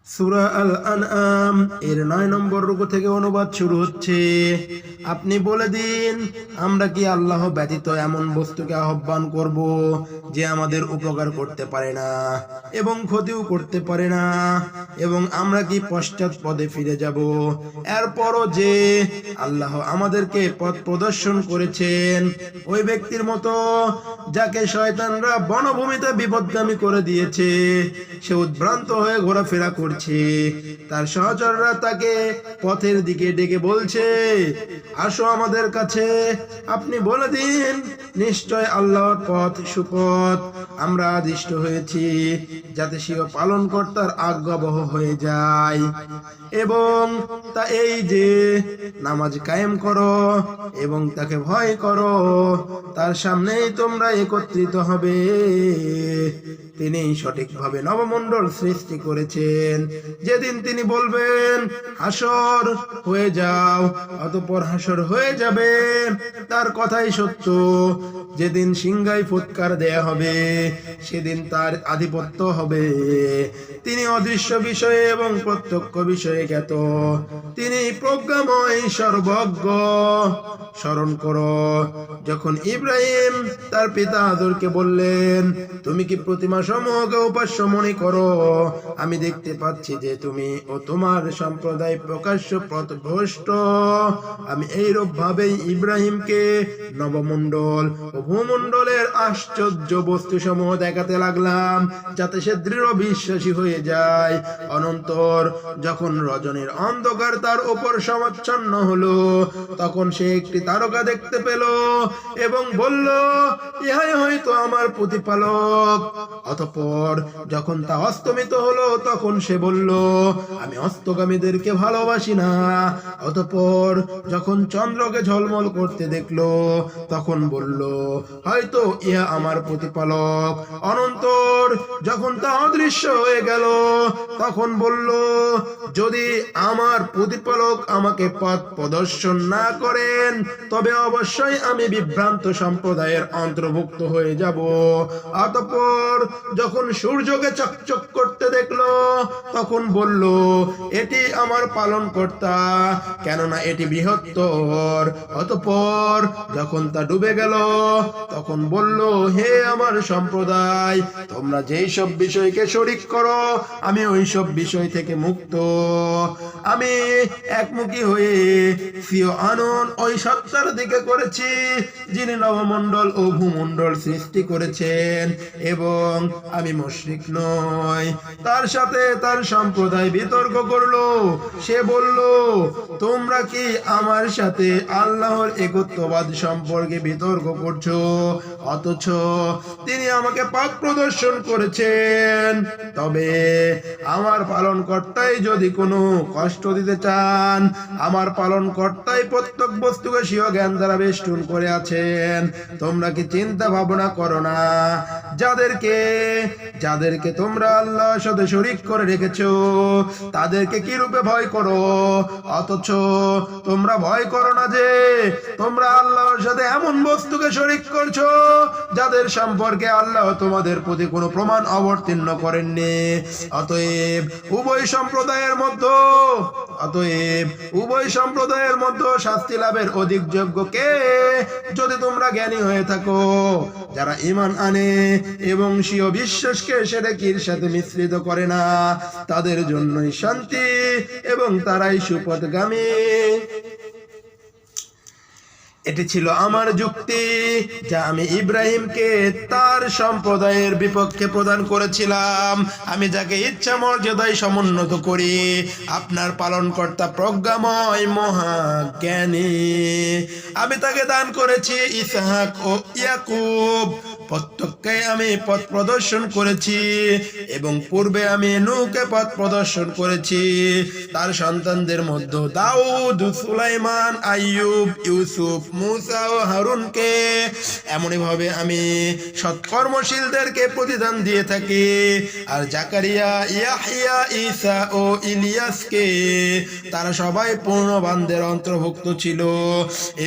সূরা আল আনআম এর 9 নম্বর রুকু থেকে অনুবাদ শুরু হচ্ছে। আপনি বলে দিন, আমরা কি আল্লাহ ব্যতীত এমন বস্তুকে আহ্বান করব যে আমাদের উপকার করতে পারে না এবং ক্ষতিও করতে পারে না, এবং আমরা কি পশ্চাৎপদে ফিরে যাব? এরপরও যে আল্লাহ আমাদেরকে পথ প্রদর্শন করেছেন, ওই ব্যক্তির মতো যাকে শয়তানরা বনভূমিতে বিপদগামী করে দিয়েছে, সে উদ্ভ্রান্ত হয়ে ঘোরাফেরা করছে। তার সহচররা তাকে পথের দিকে ডেকে বলছে, আসো আমাদের কাছে। আপনি বলে দিন, নিশ্চয় আল্লাহর পথ সুপথ আমরা আদিষ্ট হয়েছি, যাতে সেও পালনকর্তার আজ্ঞাবহ হয়ে যায়। এবং তা এই যে নামাজ কায়েম করো এবং তাকে ভয় করো, তার সামনেই তোমরা একত্রিত হবে। তিনি সঠিকভাবে নবমণ্ডল সৃষ্টি করেছেন। যেদিন তিনি বলবেন হাসর হয়ে যাও, অতঃপর হাসর হয়ে যাবে, তার কথাই সত্য। যেদিন সিংহায় ফুৎকার দেয়া হবে, সেদিন তার আধিপত্য হবে। তিনি অদৃশ্য বিষয়ে এবং প্রত্যক্ষ বিষয়ে জ্ঞাত, তিনি প্রজ্ঞাময় সর্বজ্ঞ। স্মরণ করো যখন ইব্রাহিম তার পিতা আদরকে বললেন, তুমি কি প্রতিমা সমূহকে উপাস্য মনে করো? আমি দেখতে পাচ্ছি যে তুমি ও তোমার সম্প্রদায় প্রকাশ্য পথভ্রষ্ট। আমি এইরূপ ভাবেই ইব্রাহিমকে নবমণ্ডল ও ভূমণ্ডলের আশ্চর্য বস্তু সমূহ দেখাতে লাগলাম, যাতে সে দৃঢ় বিশ্বাসী হয়ে যায়। অনন্তর যখন রজনীর অন্ধকার তার উপর সমাচ্ছন্ন হলো, তখন সে একটি তারকা দেখতে পেল এবং বলল, ইহাই হয়তো আমার প্রতিপালক। অতঃপর যখন তা অস্তমিত হলো, তখন সে বলল, আমি অস্তগামীদেরকে ভালোবাসি না। অতঃপর যখন চন্দ্রকে ঝলমল করতে দেখলো, তখন বলল, হয়তো ইহা আমার প্রতিপালক। অনন্তর যখন তা অদৃশ্য হয়ে গেল, তখন বলল, যদি আমার প্রতিপালক আমাকে পথ প্রদর্শন না করেন, তবে অবশ্যই আমি বিভ্রান্ত সম্প্রদায়ের অন্তর্ভুক্ত হয়ে যাব। অতঃপর যখন সূর্যকে চকচক করতে দেখলো, তখন বলল, এটি আমার পালনকর্তা, কেননা এটি বৃহত্তর। অতঃপর যখন তা ডুবে গেল, তখন বলল, হে আমার সম্প্রদায়, তোমরা যেই সব বিষয়কে শরীক করো, আমি ওই সব বিষয় থেকে মুক্ত। আমি একমুখী হয়ে ফিও আনন ওই সত্তার দিকে করেছি, যিনি নবমণ্ডল ও ভূমণ্ডল সৃষ্টি করেছেন, এবং আমি মুশরিক নই। তার সাথে তার সম্প্রদায় বিতর্ক করলো। সে বলল, তোমরা কি আমার সাথে আল্লাহর একত্ববাদ সম্পর্কে বিতর্ক করছো, অথচ তিনি আমাকে পথ প্রদর্শন করেছেন? তবে আমার পালনকর্তাই যদি কোনো কষ্ট দিতে চান, আমার পালনকর্তাই প্রত্যেক বস্তুকে স্বীয় জ্ঞান দ্বারা বেষ্টন করে আছেন। তোমরা কি চিন্তা ভাবনা করো না, যাদেরকে তোমরা আল্লাহর সাথে শরীক করে রেখেছো, তাদেরকে কি রূপে ভয় করো? অথচ তোমরা ভয় করো না যে তোমরা আল্লাহর সাথে এমন বস্তুকে শরীক করছো, যাদের সম্পর্কে আল্লাহ তোমাদের প্রতি কোনো প্রমাণ অবতীর্ণ করেননি। অতএব উভয় সম্প্রদায়ের মধ্যে শাস্তি লাভের অধিক যোগ্য কে, যদি তোমরা জ্ঞানী হয়ে থাকো? যারা ঈমান আনে এবং স্বীয় বিশ্বাসকে শিরকের সাথে মিশ্রিত করে না, তাদের জন্যই শান্তি এবং তারাই সুপথগামী। এটি ছিল আমার যুক্তি, যা আমি ইব্রাহিমকে তার সম্প্রদায়ের বিপক্ষে প্রদান করেছিলাম। আমি যাকে ইচ্ছা মর্যাদায় সমুন্নত করি। আপনার পালনকর্তা প্রজ্ঞাময় মহাজ্ঞানী। আমি তাকে দান করেছি ইসহাক ও ইয়াকুব। প্রত্যেককে আমি পথ প্রদর্শন করেছি, এবং পূর্বে আমি নূহকে পথ প্রদর্শন করেছি। তার সন্তানদের মধ্যে দাউদ, সুলাইমান, আইয়ুব, ইউসুফ, মুসা ও হারুনকে। এমনই ভাবে আমি সৎকর্মশীলদেরকে প্রতিদান দিয়ে থাকি। আর জাকারিয়া, ইয়াহইয়া, ঈসা ও ইলিয়াসকে, তারা সবাই পূর্ণবানদের অন্তর্ভুক্ত ছিল।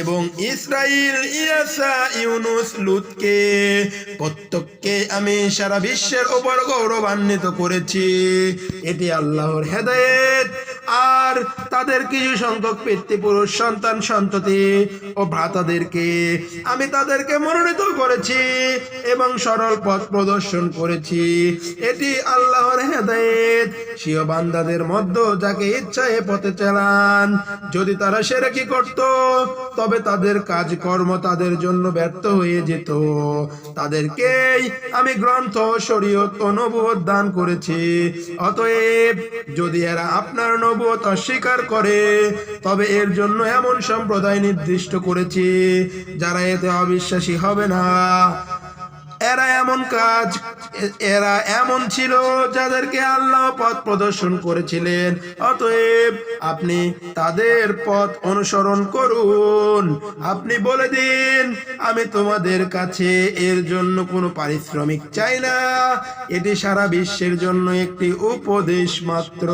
এবং ইসরাইল, ইয়াসা, ইউনুস, লুতকে প্রত্যেককে আমি সারা বিশ্বের উপর গৌরবান্বিত করেছি। এটি আল্লাহর হেদায়েত। আর তাদের কিছু সংখ্যক পিতৃপুরুষ সন্তান সন্ততি ও ভ্রাতাদেরকে আমি তাদেরকে মনোনীত করেছি এবং সরল পথ প্রদর্শন করেছি। এটি আল্লাহর হেদায়েত। স্বীয় বান্দাদের মধ্যে যাকে ইচ্ছা এ পথে চালান। যদি তারা শিরকি করত তবে তাদের কাজকর্ম তাদের জন্য ব্যর্থ হয়ে যেত। তাদেরকেই আমি গ্রন্থ, শরীয়ত ও নবুয়ত দান করেছি। অতএব যদি এরা আপনার নবুয়ত অস্বীকার করে তবে এর জন্য এমন সম্প্রদায় নির্দিষ্ট করেছি যারা এতে অবিশ্বাসী হবে না। এরা এমন ছিল যাদেরকে আল্লাহ পথ প্রদর্শন করেছিলেন। অতএব আপনি তাদের পথ অনুসরণ করুন। আপনি বলে দিন, আমি তোমাদের কাছে এর জন্য কোনো পারিশ্রমিক চাই না। এটি সারা বিশ্বের জন্য একটি উপদেশ মাত্র।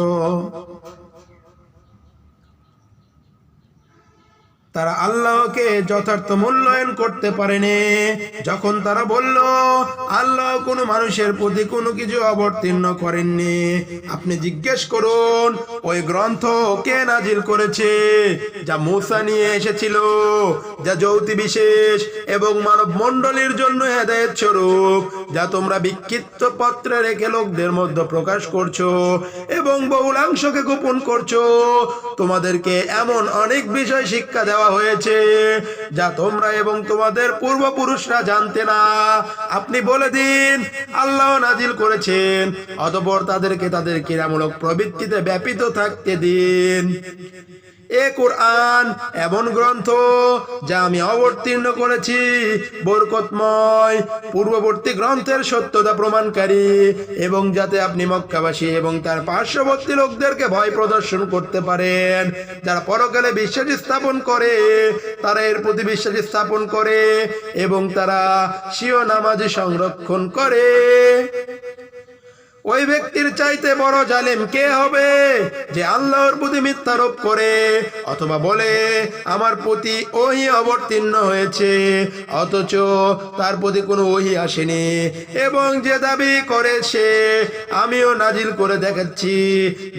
তারা আল্লাহকে যথার্থ মূল্যায়ন করতে পারেনি। যখন তারা বলল আল্লাহ কোনো মানুষের প্রতি কোনো কিছু অবতীর্ণ করেননি, আপনি জিজ্ঞেস করুন ওই গ্রন্থ কে নাজিল করেছে যা মূসা নিয়ে এসেছিল, যা জ্যোতি বিশেষ এবং মানব মণ্ডলীর জন্য হেদায়েত স্বরূপ, যা তোমরা বিক্ষিপ্ত পত্রে রেখে লোকদের মধ্যে প্রকাশ করছো এবং বহুলাংশকে গোপন করছো। তোমাদেরকে এমন অনেক বিষয় শিক্ষা দেওয়া হয়েছে যা তোমরা এবং তোমাদের পূর্বপুরুষরা জানতে না। আপনি বলে দিন, আল্লাহ নাজিল করেছেন, অতঃপর তাদেরকে তাদের ক্রীড়ামূলক প্রবৃত্তিতে ব্যাপৃত থাকতে দিন। এ কোরআন এমন গ্রন্থ যা আমি অবতীর্ণ করেছি, বরকতময়, পূর্ববর্তী গ্রন্থের সত্যতা প্রমাণকারী, এবং যাতে আপনি মক্কাবাসী এবং তার পার্শ্ববর্তী লোকদেরকে ভয় প্রদর্শন করতে পারেন। যারা পরকালে বিশ্বাস স্থাপন করে তারা এর প্রতি বিশ্বাস স্থাপন করে এবং তারা স্বীয় নামাজ সংরক্ষণ করে। ওই ব্যক্তির চাইতে বড় জালিম কে হবে যে আল্লাহর প্রতি মিথ্যারোপ করে অথবা বলে আমার প্রতি ওহী অবতীর্ণ হয়েছে অথচ তার প্রতি কোনো ওহী আসেনি, এবং যে দাবি করে সে আমিও নাজিল করে দেখাচ্ছি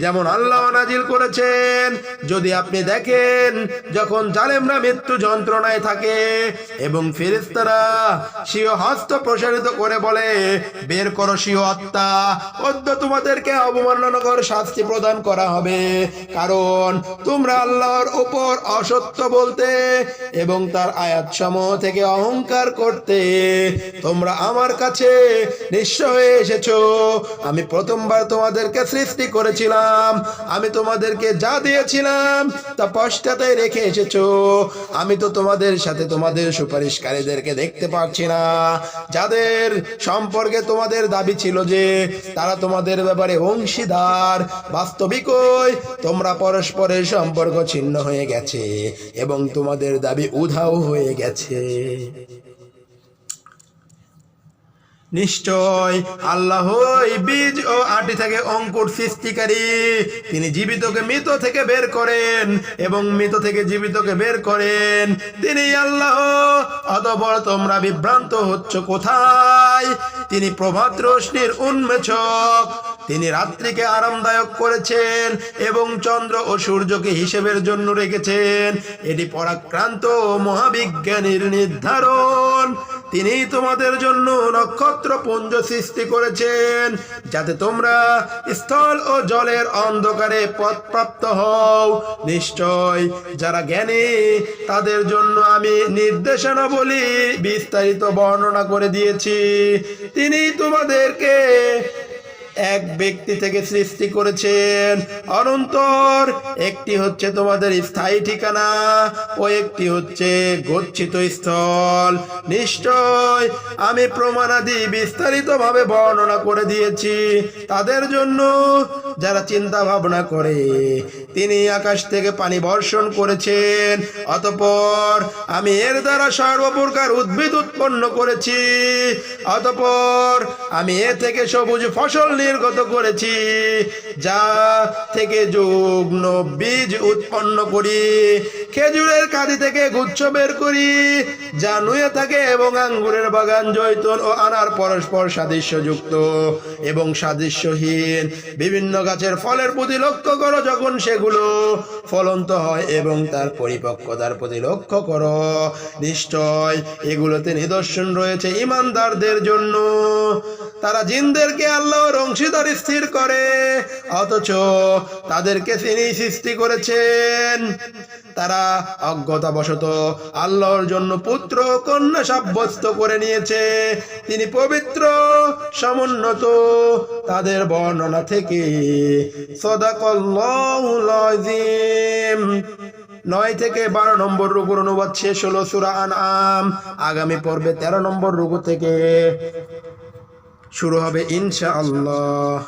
যেমন আল্লাহ নাজিল করেছেন। যদি আপনি দেখেন যখন জালেমরা মৃত্যু যন্ত্রণায় থাকে এবং ফেরেশতারা স্বীয় হস্ত প্রসারিত করে বলে বের করো স্বীয় আত্মা, অদ্য তোমাদেরকে অবমাননাকর শাস্তি প্রদান করা হবে, কারণ তোমরা আল্লাহর উপর অসত্য বলতে এবং তার আয়াতসমূহ থেকে অহংকার করতে তোমরা আমার কাছে নিঃস্ব হয়ে এসেছো। আমি প্রথমবার তোমাদেরকে সৃষ্টি করেছিলাম, আমি তোমাদেরকে যা দিয়েছিলাম তা পশ্চাতে রেখে এসেছো। আমি তো তোমাদের সাথে তোমাদের সুপারিশকারীদেরকে দেখতে পাচ্ছি না, যাদের সম্পর্কে তোমাদের দাবি ছিল যে তারা তোমাদের ব্যাপারে অংশীদার। বাস্তবিকই তোমরা পরস্পরের সম্পর্ক ছিন্ন হয়ে গেছে এবং তোমাদের দাবি উধাও হয়ে গেছে। নিশ্চয় আল্লাহই বীজ ও আটি থেকে অঙ্কুর সৃষ্টিকারী। তিনি জীবিতকে মৃত থেকে বের করেন এবং মৃত থেকে জীবিতকে বের করেন। তিনি আল্লাহ। অতঃপর তোমরা বিভ্রান্ত হচ্ছ কোথায়? তিনি প্রভাত রশ্মির উন্মেষক। তিনি রাত্রিকে আরামদায়ক করেছেন এবং চন্দ্র ও সূর্যকে হিসেবের জন্য রেখেছেন। এটি পরাক্রান্ত মহাবিজ্ঞানীর নির্ধারণ। তিনি তোমাদের জন্য নক্ষত্রপুঞ্জ সৃষ্টি করেছেন যাতে তোমরা স্থল ও জলের অন্ধকারে পথপ্রাপ্ত হও। নিশ্চয় যারা জ্ঞানী তাদের জন্য আমি নির্দেশনাবলী বিস্তারিত বর্ণনা করে দিয়েছি। তিনি তোমাদেরকে এক ব্যক্তি থেকে সৃষ্টি করেছেন অনন্তর। একটি হচ্ছে তোমাদের স্থায়ী ঠিকানা ও একটি হচ্ছে গচ্ছিত স্থল। নিশ্চয় আমি প্রমাণাদি বিস্তারিতভাবে বর্ণনা করে দিয়েছি তাদের জন্য যারা চিন্তা ভাবনা করে। তিনি আকাশ থেকে পানি বর্ষণ করেছেন, অতঃপর আমি এর দ্বারা সর্বপ্রকার উদ্ভিদ উৎপন্ন করেছি। অতঃপর আমি এ থেকে সবুজ ফসল নির্গত করেছি, যা থেকে যুগ্ম বীজ উৎপন্ন করি। খেজুরের কাঁদি থেকে গুচ্ছ বের করি যা নুয়ে থাকে, এবং আঙ্গুরের বাগান, জৈতুন ও আনার পরস্পর সাদৃশ্যযুক্ত এবং সাদৃশ্যহীন বিভিন্ন গাছের ফলের প্রতি লক্ষ্য করো যখন সেগুলো ফলন্ত হয়, এবং তার পরিপক্কতার প্রতি লক্ষ্য করো। নিশ্চয় এগুলোতে নিদর্শন রয়েছে ঈমানদারদের জন্য। তারা জিনদেরকে আল্লাহর অংশীদার স্থির করে, অথচ তাদেরকে তিনি সৃষ্টি করেছেন। তারা অজ্ঞতাবশত আল্লাহর জন্য পুত্র ও কন্যা সাব্যস্ত করে নিয়েছে। তিনি পবিত্র, সমুন্নত। তাদের বর্ণনা থেকে সাদাকাল্লাহুল আযীম। 9 থেকে 12 নম্বর রুকুর অনুবাদ শেষ হলো। সূরা আনআম আগামী পর্বে 13 নম্বর রুকু থেকে শুরু হবে ইনশাআল্লাহ।